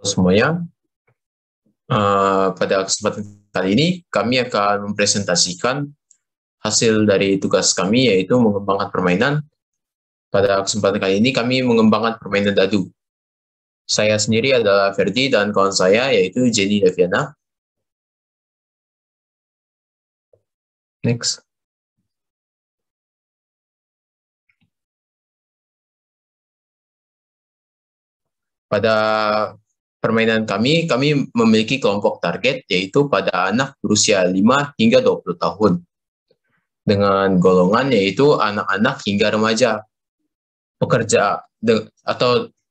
Semuanya, pada kesempatan kali ini kami akan mempresentasikan hasil dari tugas kami, yaitu mengembangkan permainan. Pada kesempatan kali ini kami mengembangkan permainan dadu. Saya sendiri adalah Ferdi dan kawan saya yaitu Jenny Deviana. Next. Pada permainan kami memiliki kelompok target yaitu pada anak berusia 5 hingga 20 tahun. Dengan golongan yaitu anak-anak hingga remaja.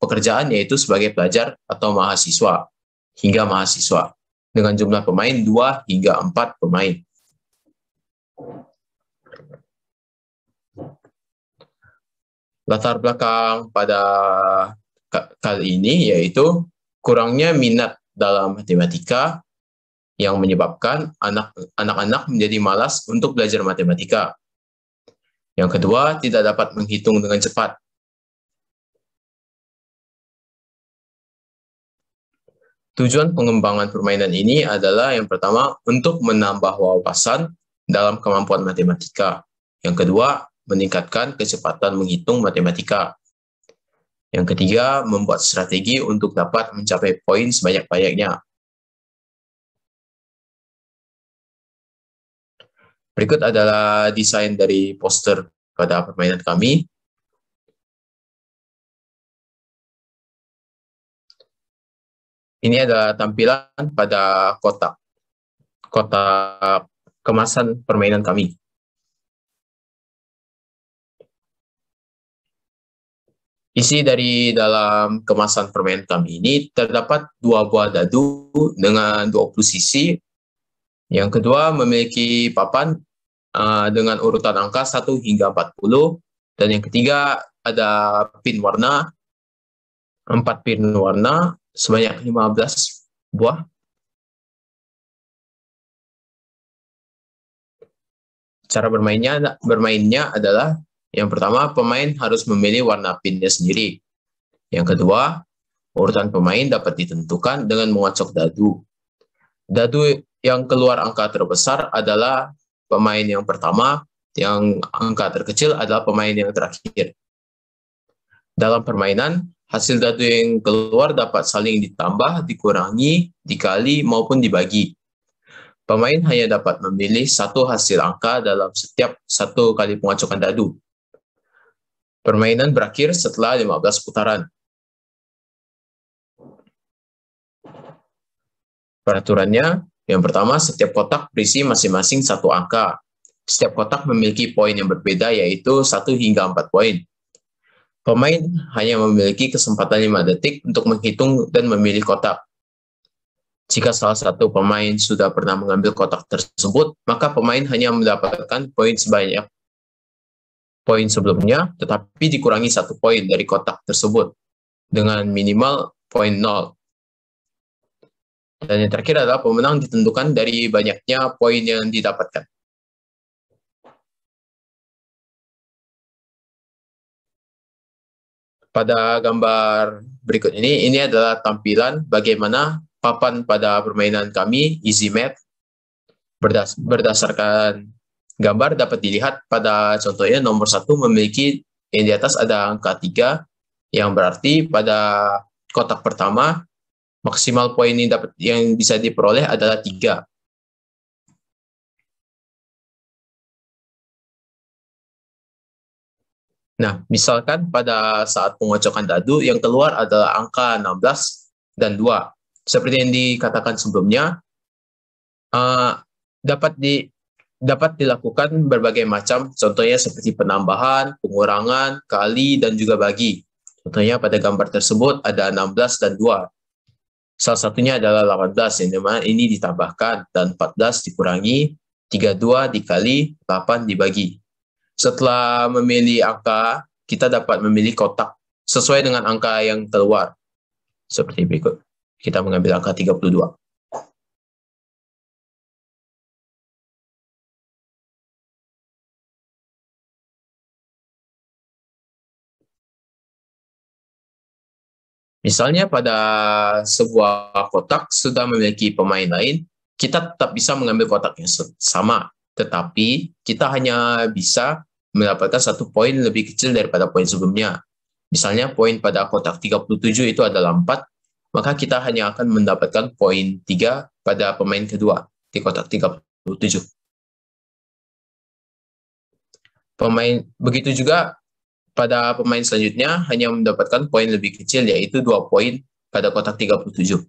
Pekerjaan yaitu sebagai pelajar atau mahasiswa hingga mahasiswa dengan jumlah pemain 2 hingga 4 pemain. Latar belakang pada kali ini yaitu kurangnya minat dalam matematika yang menyebabkan anak-anak menjadi malas untuk belajar matematika. Yang kedua, tidak dapat menghitung dengan cepat. Tujuan pengembangan permainan ini adalah yang pertama, untuk menambah wawasan dalam kemampuan matematika. Yang kedua, meningkatkan kecepatan menghitung matematika. Yang ketiga, membuat strategi untuk dapat mencapai poin sebanyak-banyaknya. Berikut adalah desain dari poster pada permainan kami. Ini adalah tampilan pada kotak kemasan permainan kami. Isi dari dalam kemasan permainan kami ini terdapat 2 buah dadu dengan 20 sisi. Yang kedua memiliki papan dengan urutan angka 1 hingga 40. Dan yang ketiga ada pin warna, 4 pin warna sebanyak 15 buah. Cara bermainnya adalah yang pertama, pemain harus memilih warna pinnya sendiri. Yang kedua, urutan pemain dapat ditentukan dengan mengocok dadu. Dadu yang keluar angka terbesar adalah pemain yang pertama, yang angka terkecil adalah pemain yang terakhir. Dalam permainan, hasil dadu yang keluar dapat saling ditambah, dikurangi, dikali, maupun dibagi. Pemain hanya dapat memilih satu hasil angka dalam setiap satu kali pengocokan dadu. Permainan berakhir setelah 15 putaran. Peraturannya, yang pertama, setiap kotak berisi masing-masing satu angka. Setiap kotak memiliki poin yang berbeda, yaitu 1 hingga 4 poin. Pemain hanya memiliki kesempatan 5 detik untuk menghitung dan memilih kotak. Jika salah satu pemain sudah pernah mengambil kotak tersebut, maka pemain hanya mendapatkan poin sebanyak poin sebelumnya, tetapi dikurangi 1 poin dari kotak tersebut dengan minimal poin 0. Dan yang terakhir adalah pemenang ditentukan dari banyaknya poin yang didapatkan. Pada gambar berikut ini adalah tampilan bagaimana papan pada permainan kami, EasyMath. Berdasarkan gambar dapat dilihat pada contohnya nomor 1 memiliki yang di atas ada angka 3, yang berarti pada kotak pertama maksimal poin yang bisa diperoleh adalah 3. Nah, misalkan pada saat pengocokan dadu yang keluar adalah angka 16 dan 2. Seperti yang dikatakan sebelumnya, dapat dilakukan berbagai macam, contohnya seperti penambahan, pengurangan, kali, dan juga bagi. Contohnya pada gambar tersebut ada 16 dan 2. Salah satunya adalah 18, yang dimana ini ditambahkan, dan 14 dikurangi, 32 dikali, 8 dibagi. Setelah memilih angka, kita dapat memilih kotak sesuai dengan angka yang keluar. Seperti berikut. Kita mengambil angka 32. Misalnya pada sebuah kotak sudah memiliki pemain lain, kita tetap bisa mengambil kotak yang sama, tetapi kita hanya bisa mendapatkan 1 poin lebih kecil daripada poin sebelumnya. Misalnya poin pada kotak 37 itu adalah 4, maka kita hanya akan mendapatkan poin 3 pada pemain kedua di kotak 37. Begitu juga pada pemain selanjutnya hanya mendapatkan poin lebih kecil, yaitu 2 poin pada kotak 37.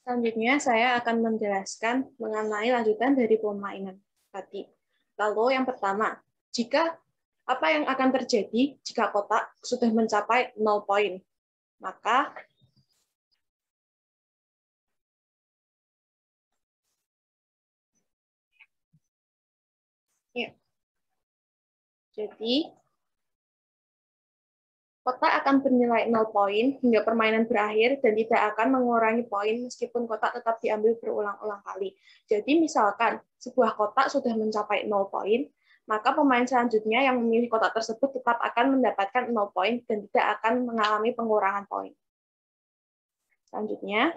Selanjutnya, saya akan menjelaskan mengenai lanjutan dari permainan tadi. Lalu yang pertama, apa yang akan terjadi jika kotak sudah mencapai 0 poin? Maka ya, jadi kotak akan bernilai 0 poin hingga permainan berakhir dan tidak akan mengurangi poin meskipun kotak tetap diambil berulang-ulang kali. Jadi misalkan sebuah kotak sudah mencapai 0 poin, maka pemain selanjutnya yang memilih kotak tersebut tetap akan mendapatkan 0 poin dan tidak akan mengalami pengurangan poin. Selanjutnya,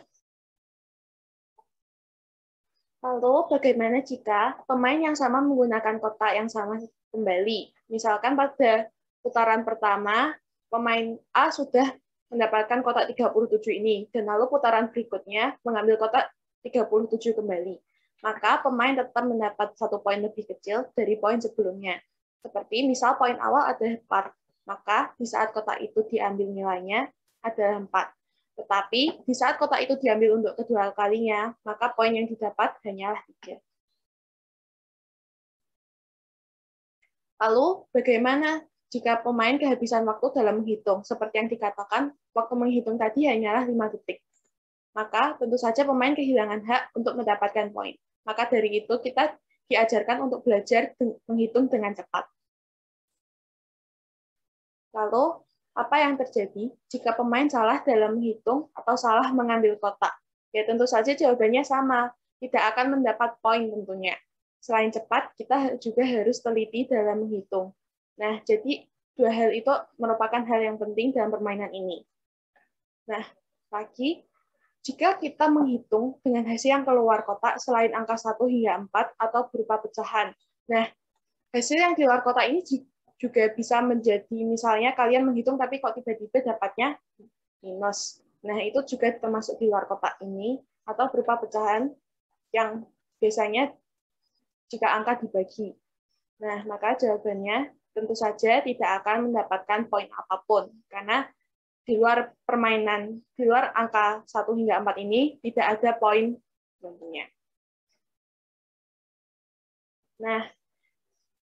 lalu bagaimana jika pemain yang sama menggunakan kotak yang sama kembali? Misalkan pada putaran pertama, pemain A sudah mendapatkan kotak 37 ini, dan lalu putaran berikutnya mengambil kotak 37 kembali. Maka pemain tetap mendapat 1 poin lebih kecil dari poin sebelumnya. Seperti misal poin awal adalah 4, maka di saat kotak itu diambil nilainya adalah 4. Tetapi di saat kotak itu diambil untuk kedua kalinya, maka poin yang didapat hanyalah 3. Lalu bagaimana jika pemain kehabisan waktu dalam menghitung? Seperti yang dikatakan, waktu menghitung tadi hanyalah 5 detik. Maka tentu saja pemain kehilangan hak untuk mendapatkan poin. Maka dari itu kita diajarkan untuk belajar menghitung dengan cepat. Lalu, apa yang terjadi jika pemain salah dalam menghitung atau salah mengambil kotak? Ya tentu saja jawabannya sama, tidak akan mendapat poin tentunya. Selain cepat, kita juga harus teliti dalam menghitung. Nah, jadi 2 hal itu merupakan hal yang penting dalam permainan ini. Nah, lagi, jika kita menghitung dengan hasil yang keluar kotak selain angka 1 hingga 4 atau berupa pecahan. Nah, hasil yang di luar kotak ini juga bisa menjadi, misalnya kalian menghitung tapi kok tiba-tiba dapatnya minus. Nah, itu juga termasuk di luar kotak ini, atau berupa pecahan yang biasanya jika angka dibagi. Nah, maka jawabannya tentu saja tidak akan mendapatkan poin apapun, karena di luar permainan, di luar angka 1 hingga 4 ini, tidak ada poin tentunya. Nah,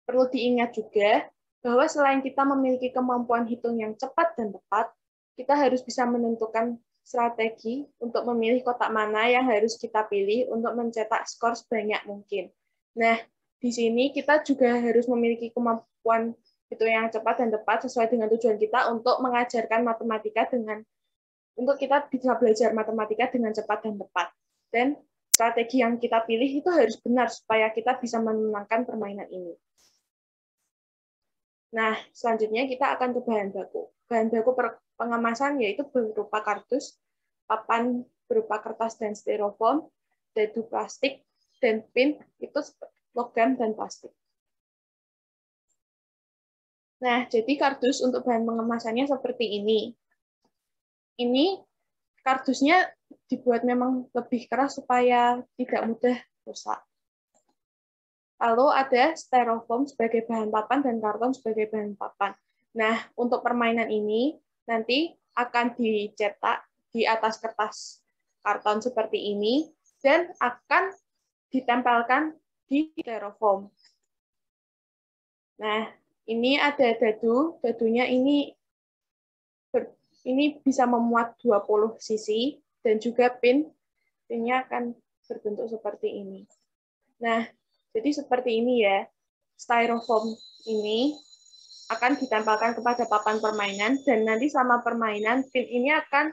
perlu diingat juga bahwa selain kita memiliki kemampuan hitung yang cepat dan tepat, kita harus bisa menentukan strategi untuk memilih kotak mana yang harus kita pilih untuk mencetak skor sebanyak mungkin. Nah, di sini kita juga harus memiliki kemampuan hitung yang cepat dan tepat sesuai dengan tujuan kita untuk mengajarkan matematika untuk kita bisa belajar matematika dengan cepat dan tepat. Dan strategi yang kita pilih itu harus benar supaya kita bisa memenangkan permainan ini. Nah, selanjutnya kita akan ke bahan baku. Bahan baku pengemasan yaitu berupa kardus, papan berupa kertas dan styrofoam, dadu plastik, dan pin itu logam dan plastik. Nah, jadi kardus untuk bahan pengemasannya seperti ini. Ini kardusnya dibuat memang lebih keras supaya tidak mudah rusak. Lalu ada styrofoam sebagai bahan papan dan karton sebagai bahan papan. Nah, untuk permainan ini nanti akan dicetak di atas kertas karton seperti ini dan akan ditempelkan di styrofoam. Nah, ini ada dadu, dadunya ini bisa memuat 20 sisi dan juga pinnya akan berbentuk seperti ini. Nah, jadi seperti ini ya, styrofoam ini akan ditempelkan kepada papan permainan dan nanti sama permainan pin ini akan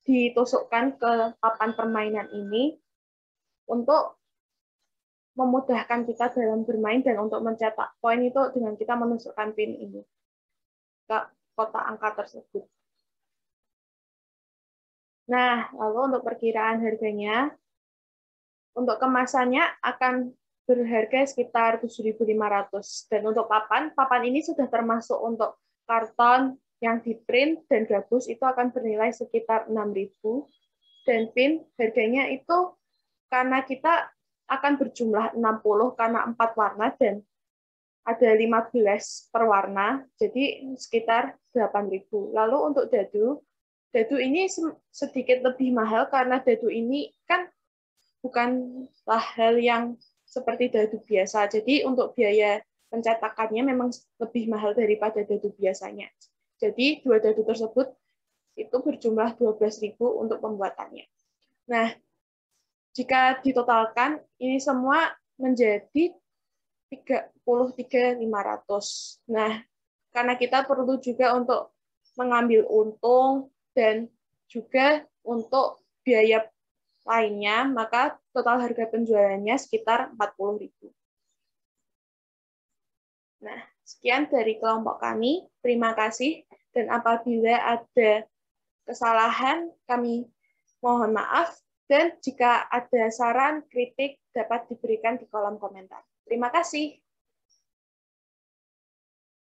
ditusukkan ke papan permainan ini untuk memudahkan kita dalam bermain dan untuk mencetak poin itu dengan kita menusukkan pin ini ke kotak angka tersebut. Nah, lalu untuk perkiraan harganya, untuk kemasannya akan berharga sekitar 7.500. Dan untuk papan ini sudah termasuk untuk karton yang di-print dan gabus itu akan bernilai sekitar 6.000. Dan pin harganya itu karena kita akan berjumlah 60 karena 4 warna dan ada 15 per warna, jadi sekitar 8.000. Lalu untuk dadu ini sedikit lebih mahal karena dadu ini kan bukanlah hal yang seperti dadu biasa. Jadi untuk biaya pencetakannya memang lebih mahal daripada dadu biasanya. Jadi dua dadu tersebut itu berjumlah 12.000 untuk pembuatannya. Nah, jika ditotalkan, ini semua menjadi 33.500. Nah, karena kita perlu juga untuk mengambil untung dan juga untuk biaya lainnya, maka total harga penjualannya sekitar 40.000. Nah, sekian dari kelompok kami. Terima kasih. Dan apabila ada kesalahan, kami mohon maaf. Dan jika ada saran, kritik, dapat diberikan di kolom komentar. Terima kasih.